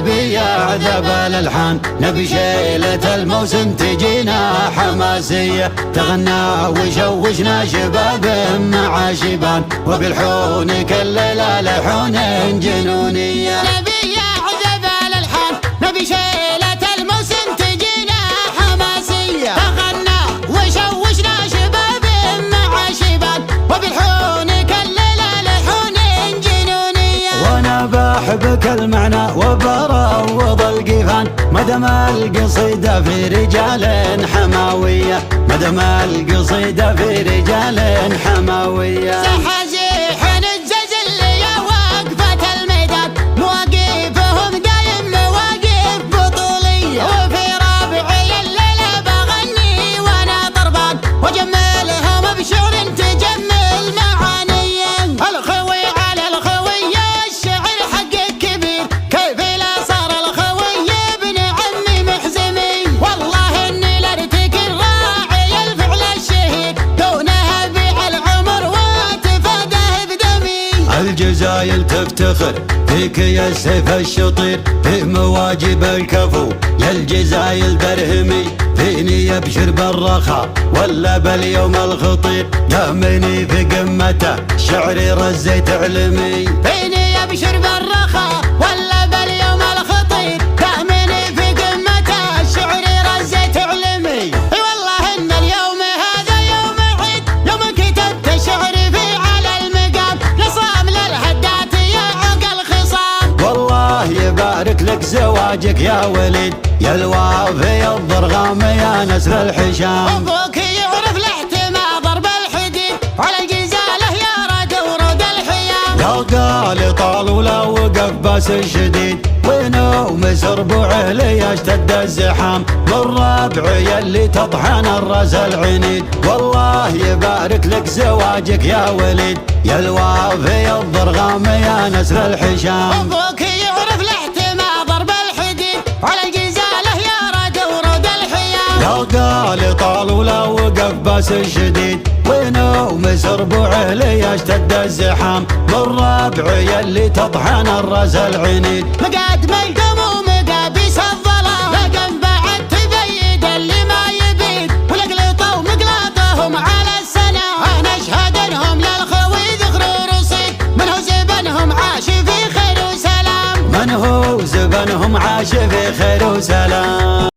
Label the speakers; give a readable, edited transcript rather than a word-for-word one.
Speaker 1: نبي يعذب الالحان، نبي شيلة الموسم تجينا حماسية، تغنى وشوشنا شباب مع شيبان، وبالحون كل ليلة لحون جنونية.
Speaker 2: نبي يعذب الالحان، نبي شيلة الموسم تجينا حماسية، تغنى وشوشنا شباب مع شيبان، وبالحون كل ليلة لحون جنونية.
Speaker 1: وانا بحبك المعنى وبروض القفان، مدام القصيدة في رجال حماوية، مدام القصيدة في رجال حماوية.
Speaker 2: سحازيح الجزل يا وقفة الميدان، مواقفهم دايم مواقف بطولية، وفي ربعي الليلة بغني وانا طربان، واجملهم بشعر تجمل معانيا. الخوي على الخوي الشعر حقك كبير، كيف لا صار الخوي ابن عمي محزمي، والله اني لارتكي الراعي الفعل الشهير، دونها بيع العمر واتفاده بدمي.
Speaker 1: الجزايل تفتخر فيك يا السيف الشطير، في مواجب الكفو يا الجزايل درهمي، فيني يبشر بالرخاء ولا باليوم الخطير، دامني في قمته شعري رزيت علمي.
Speaker 2: فيني يبشر بالرخاء ولا باليوم الخطير، دامني في قمته الشعر رزيت علمي. اي والله ان اليوم هذا يوم عيد، يوم كتبت شعري فيه على المقام، نصام للهدات يا عقل خصام.
Speaker 1: والله يبارك لك زواجك يا وليد، يا الوافي الضرغام يا نسر الحشام.
Speaker 2: ابوك يعرف الاحتمى ضرب الحديد، على الجزاله يا رد ورود الحيام.
Speaker 1: قال طال ولا وقف بس الشديد، ونوم سربوعه ليشتد الزحام، والربع يلي تطحن الراس العنيد. والله يبارك لك زواجك يا وليد، يا الوافي الضرغام يا نسر الحشام.
Speaker 2: ابوك يعرف الاحتمى ضرب الحديد، على الجزاله يا رد ورود الحيام.
Speaker 1: قال طال ولا وقف بس الشديد، ونوم سربوعه ليشتد الزحام، والربع يلي تطحن الراس العنيد.
Speaker 2: مقاد